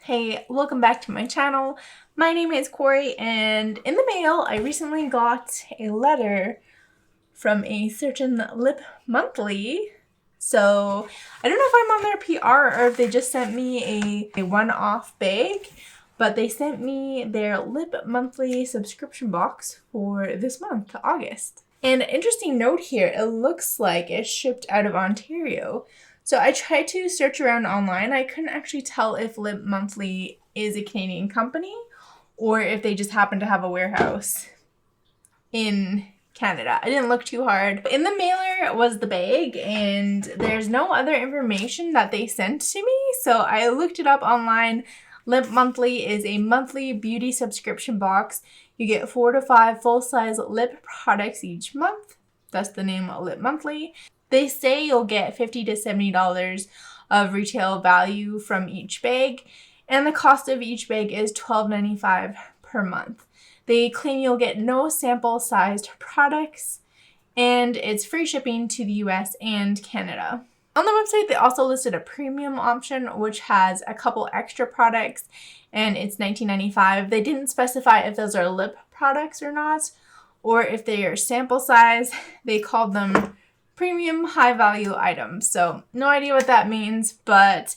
Hey, welcome back to my channel. My name is Corrie, and in the mail I recently got a letter from a certain Lip Monthly. So I don't know if I'm on their PR or if they just sent me a one-off bag, but they sent me their Lip Monthly subscription box for this month, August. And an interesting note here, it looks like it's shipped out of Ontario. So I tried to search around online. I couldn't actually tell if Lip Monthly is a Canadian company or if they just happen to have a warehouse in Canada. I didn't look too hard. In the mailer was the bag, and there's no other information that they sent to me. So I looked it up online. Lip Monthly is a monthly beauty subscription box. You get 4 to 5 full-size lip products each month. That's the name of Lip Monthly. They say you'll get $50 to $70 of retail value from each bag, and the cost of each bag is $12.95 per month. They claim you'll get no sample-sized products, and it's free shipping to the US and Canada. On the website, they also listed a premium option, which has a couple extra products, and it's $19.95. They didn't specify if those are lip products or not, or if they are sample size. They called them premium high value items. So no idea what that means, but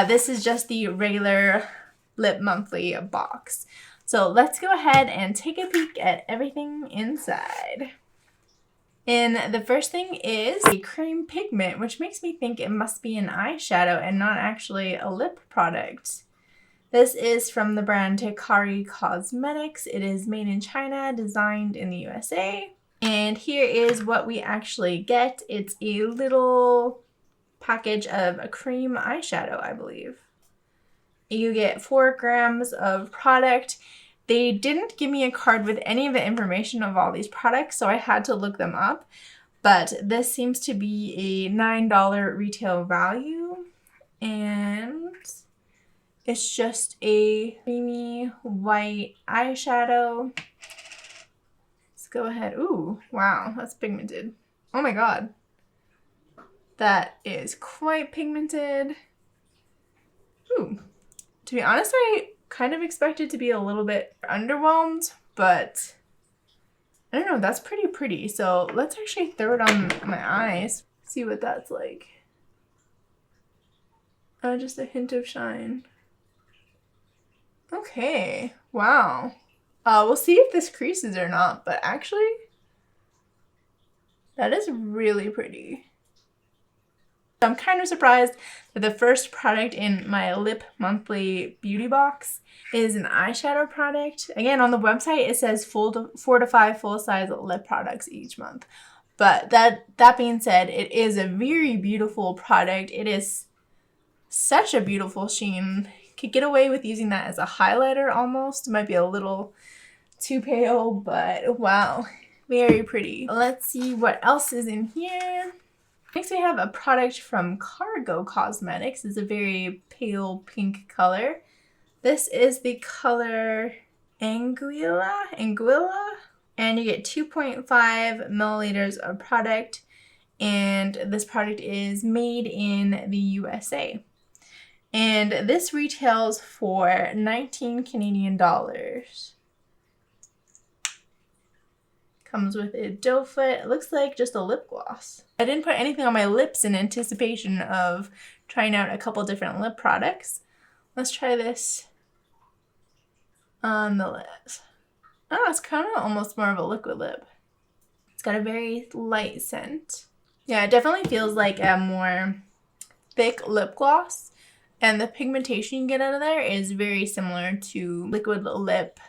this is just the regular Lip Monthly box. So let's go ahead and take a peek at everything inside. And the first thing is a cream pigment, which makes me think it must be an eyeshadow and not actually a lip product. This is from the brand Corrie Cosmetics. It is made in China, designed in the USA. And here is what we actually get. It's a little package of a cream eyeshadow, I believe. You get 4 grams of product. They didn't give me a card with any of the information of all these products, so I had to look them up. But this seems to be a $9 retail value, and it's just a creamy white eyeshadow. Let's go ahead. Ooh, wow, that's pigmented. Oh my god. That is quite pigmented. Ooh. To be honest, I kind of expected to be a little bit underwhelmed, but I don't know, that's pretty. So let's actually throw it on my eyes, see what that's like. Just a hint of shine. Okay, wow. We'll see if this creases or not, but actually, that is really pretty. I'm kind of surprised that the first product in my Lip Monthly beauty box is an eyeshadow product. Again, on the website, it says 4 to 5 full-size lip products each month. But that being said, it is a very beautiful product. It is such a beautiful sheen. Could get away with using that as a highlighter almost. It might be a little too pale, but wow, very pretty. Let's see what else is in here. Next we have a product from Cargo Cosmetics. It's a very pale pink color. This is the color Anguilla, and you get 2.5 milliliters of product, and this product is made in the USA. And this retails for 19 Canadian dollars. Comes with a doe foot. It looks like just a lip gloss. I didn't put anything on my lips in anticipation of trying out a couple different lip products. Let's try this on the lips. Oh, it's kind of almost more of a liquid lip. It's got a very light scent. Yeah, it definitely feels like a more thick lip gloss, and the pigmentation you get out of there is very similar to liquid lip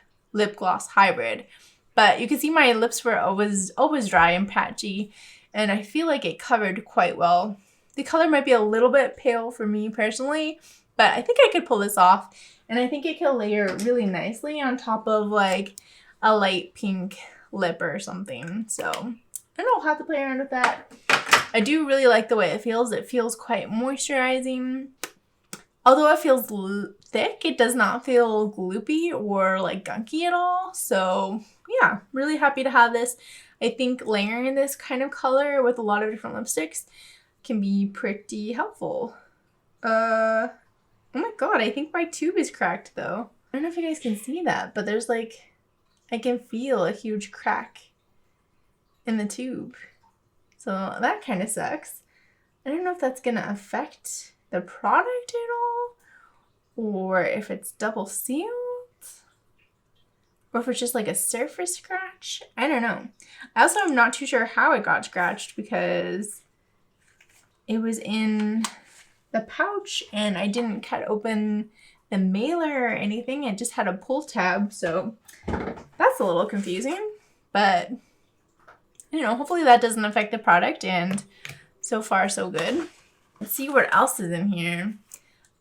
gloss hybrid. But you can see my lips were always dry and patchy, and I feel like it covered quite well. The color might be a little bit pale for me personally, but I think I could pull this off, and I think it can layer really nicely on top of like a light pink lip or something. So I don't know, I'll have to play around with that. I do really like the way it feels. It feels quite moisturizing. Although it feels thick, it does not feel gloopy or like gunky at all. So yeah, really happy to have this. I think layering this kind of color with a lot of different lipsticks can be pretty helpful. Oh my god, I think my tube is cracked though. I don't know if you guys can see that, but there's like, I can feel a huge crack in the tube. So that kind of sucks. I don't know if that's gonna affect the product at all, or if it's double sealed, or if it's just like a surface scratch. I don't know. I also am not too sure how it got scratched because it was in the pouch and I didn't cut open the mailer or anything. It just had a pull tab, so that's a little confusing, but you know, hopefully that doesn't affect the product, and so far so good. Let's see what else is in here.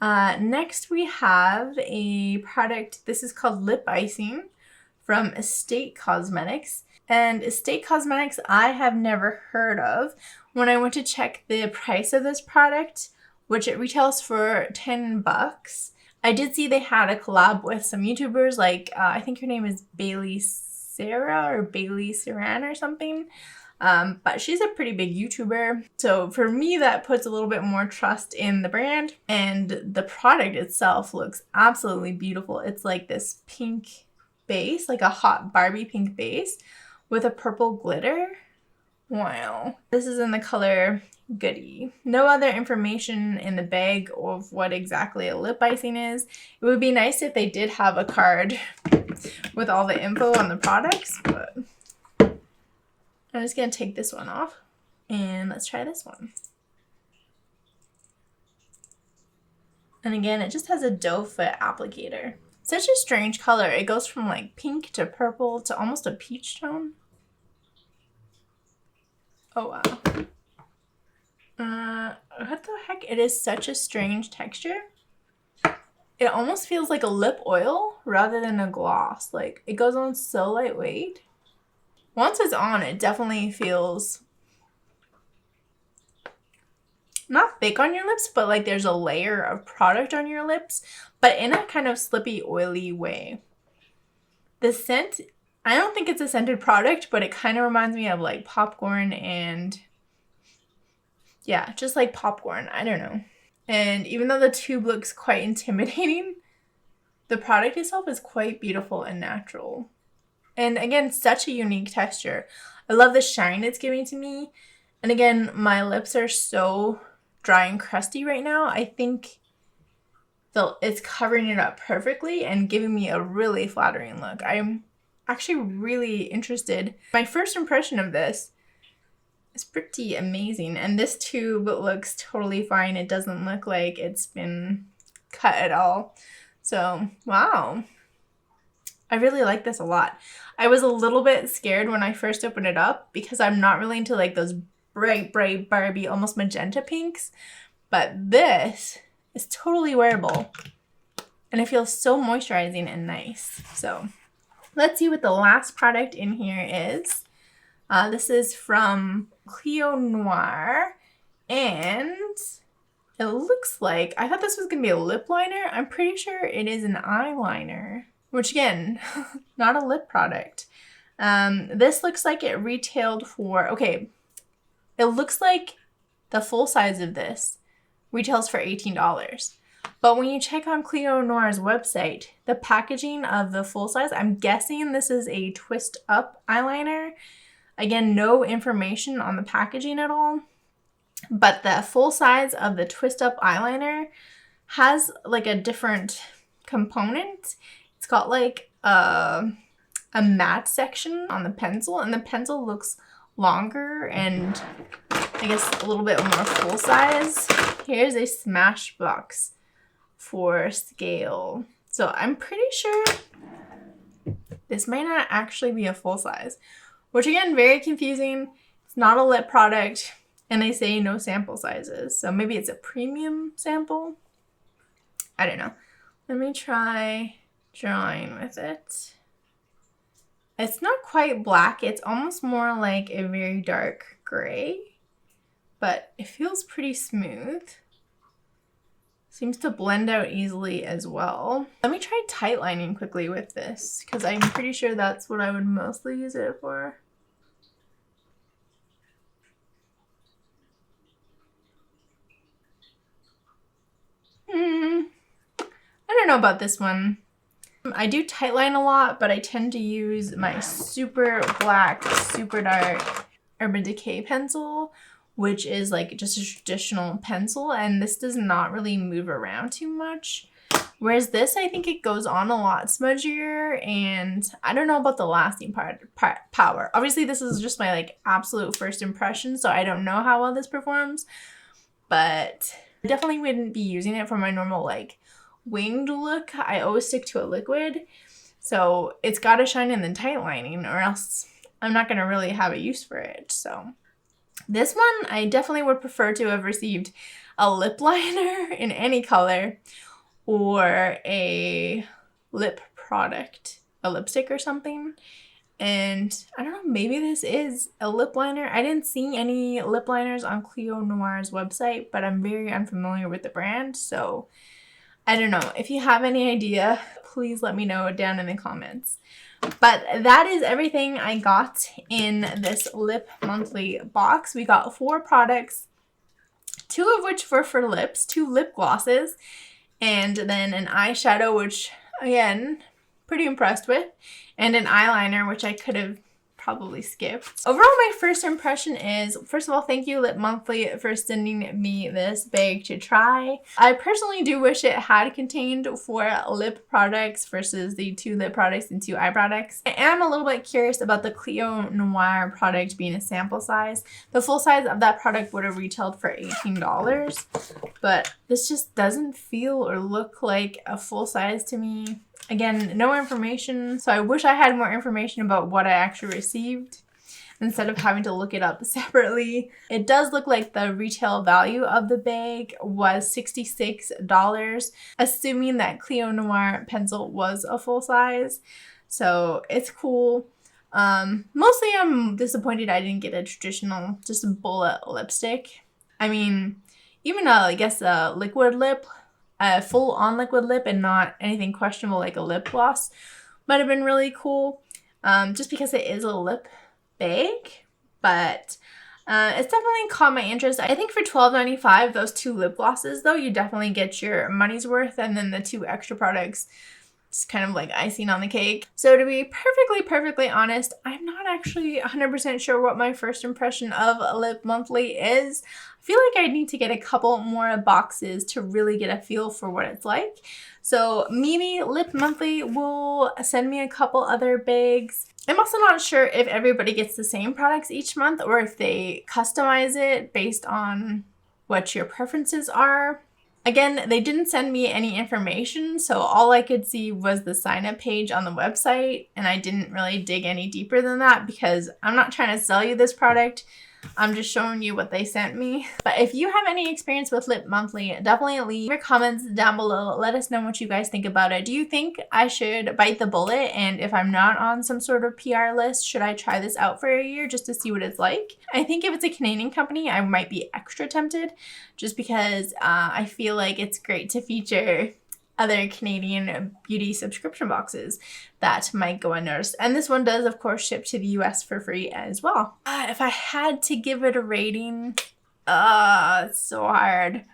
Next we have a product. This is called Lip Icing from Estate Cosmetics. And Estate Cosmetics I have never heard of. When I went to check the price of this product, which it retails for $10, I did see they had a collab with some YouTubers, like I think her name is Bailey Sarah or Bailey Saran or something. But she's a pretty big YouTuber. So for me, that puts a little bit more trust in the brand. And the product itself looks absolutely beautiful. It's like this pink base, like a hot Barbie pink base with a purple glitter. Wow. This is in the color Goody. No other information in the bag of what exactly a lip icing is. It would be nice if they did have a card with all the info on the products, but I'm just going to take this one off and let's try this one. And again, it just has a doe foot applicator. Such a strange color. It goes from like pink to purple to almost a peach tone. Oh wow. What the heck? It is such a strange texture. It almost feels like a lip oil rather than a gloss. Like, it goes on so lightweight. Once it's on, it definitely feels not thick on your lips, but like there's a layer of product on your lips, but in a kind of slippy, oily way. The scent, I don't think it's a scented product, but it kind of reminds me of like popcorn and yeah, just like popcorn. I don't know. And even though the tube looks quite intimidating, the product itself is quite beautiful and natural. And again, such a unique texture. I love the shine it's giving to me. And again, my lips are so dry and crusty right now. I think it's covering it up perfectly and giving me a really flattering look. I'm actually really interested. My first impression of this is pretty amazing. And this tube looks totally fine. It doesn't look like it's been cut at all. So, wow. I really like this a lot. I was a little bit scared when I first opened it up because I'm not really into like those bright Barbie, almost magenta pinks. But this is totally wearable. And it feels so moisturizing and nice. So let's see what the last product in here is. This is from Cleo Noir. And it looks like, I thought this was going to be a lip liner. I'm pretty sure it is an eyeliner. Which again, not a lip product. This looks like it retailed for, okay, it looks like the full size of this retails for $18. But when you check on Cleo Noir's website, the packaging of the full size, I'm guessing this is a twist up eyeliner. Again, no information on the packaging at all. But the full size of the twist up eyeliner has like a different component. It's got like a matte section on the pencil, and the pencil looks longer and I guess a little bit more full size. Here's a Smashbox for scale. So I'm pretty sure this might not actually be a full size, which again, very confusing. It's not a lip product and they say no sample sizes. So maybe it's a premium sample. I don't know. Let me try drawing with it. It's not quite black. It's almost more like a very dark gray, but it feels pretty smooth. Seems to blend out easily as well. Let me try tight lining quickly with this because I'm pretty sure that's what I would mostly use it for. I don't know about this one. I do tightline a lot, but I tend to use my super black, super dark Urban Decay pencil, which is like just a traditional pencil, and this does not really move around too much. Whereas this, I think it goes on a lot smudgier, and I don't know about the lasting power. Obviously, this is just my like absolute first impression, so I don't know how well this performs, but I definitely wouldn't be using it for my normal like winged look. I always stick to a liquid, so it's got to shine in the tight lining or else I'm not going to really have a use for it. So this one, I definitely would prefer to have received a lip liner in any color or a lip product, a lipstick or something. And I don't know, maybe this is a lip liner. I didn't see any lip liners on Cleo Noir's website, but I'm very unfamiliar with the brand, so I don't know. If you have any idea, please let me know down in the comments. But that is everything I got in this Lip Monthly box. We got 4 products, 2 of which were for lips, 2 lip glosses, and then an eyeshadow, which, again, pretty impressed with, and an eyeliner, which I could have probably skipped. Overall, my first impression is, first of all, thank you Lip Monthly for sending me this bag to try. I personally do wish it had contained 4 lip products versus the 2 lip products and 2 eye products. I am a little bit curious about the Cleo Noir product being a sample size. The full size of that product would have retailed for $18, but this just doesn't feel or look like a full size to me. Again, no information, so I wish I had more information about what I actually received instead of having to look it up separately. It does look like the retail value of the bag was $66, assuming that Cleo Noir pencil was a full size, so it's cool. Mostly I'm disappointed I didn't get a traditional, just a bullet lipstick. I mean, even I guess a liquid lip, a full-on liquid lip and not anything questionable like a lip gloss might have been really cool, just because it is a lip bag, but it's definitely caught my interest. I think for $12.95, those 2 lip glosses, though, you definitely get your money's worth, and then the 2 extra products, it's kind of like icing on the cake. So to be perfectly honest, I'm not actually 100% sure what my first impression of Lip Monthly is. I feel like I need to get a couple more boxes to really get a feel for what it's like. So maybe Lip Monthly will send me a couple other bags. I'm also not sure if everybody gets the same products each month or if they customize it based on what your preferences are. Again, they didn't send me any information, so all I could see was the sign-up page on the website, and I didn't really dig any deeper than that because I'm not trying to sell you this product. I'm just showing you what they sent me. But if you have any experience with Lip Monthly, definitely leave your comments down below. Let us know what you guys think about it. Do you think I should bite the bullet? And if I'm not on some sort of PR list, should I try this out for a year just to see what it's like? I think if it's a Canadian company, I might be extra tempted just because I feel like it's great to feature other Canadian beauty subscription boxes that might go unnoticed. And this one does, of course, ship to the US for free as well. If I had to give it a rating, it's so hard.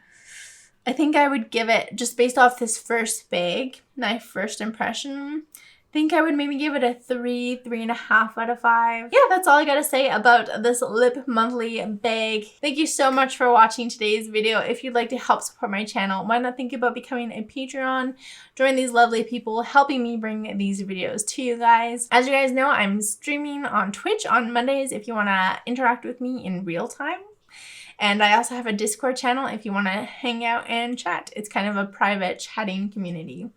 I think I would give it, just based off this first bag, my first impression, I think I would maybe give it a 3.5 out of 5. Yeah, that's all I gotta say about this Lip Monthly bag. Thank you so much for watching today's video. If you'd like to help support my channel, why not think about becoming a Patreon? Join these lovely people helping me bring these videos to you guys. As you guys know, I'm streaming on Twitch on Mondays if you wanna interact with me in real time. And I also have a Discord channel if you want to hang out and chat. It's kind of a private chatting community.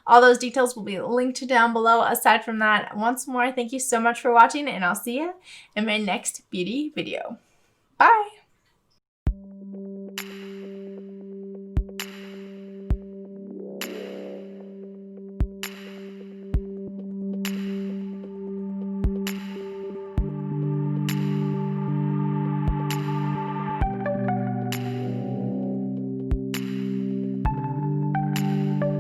All those details will be linked down below. Aside from that, once more, thank you so much for watching, and I'll see you in my next beauty video. Bye!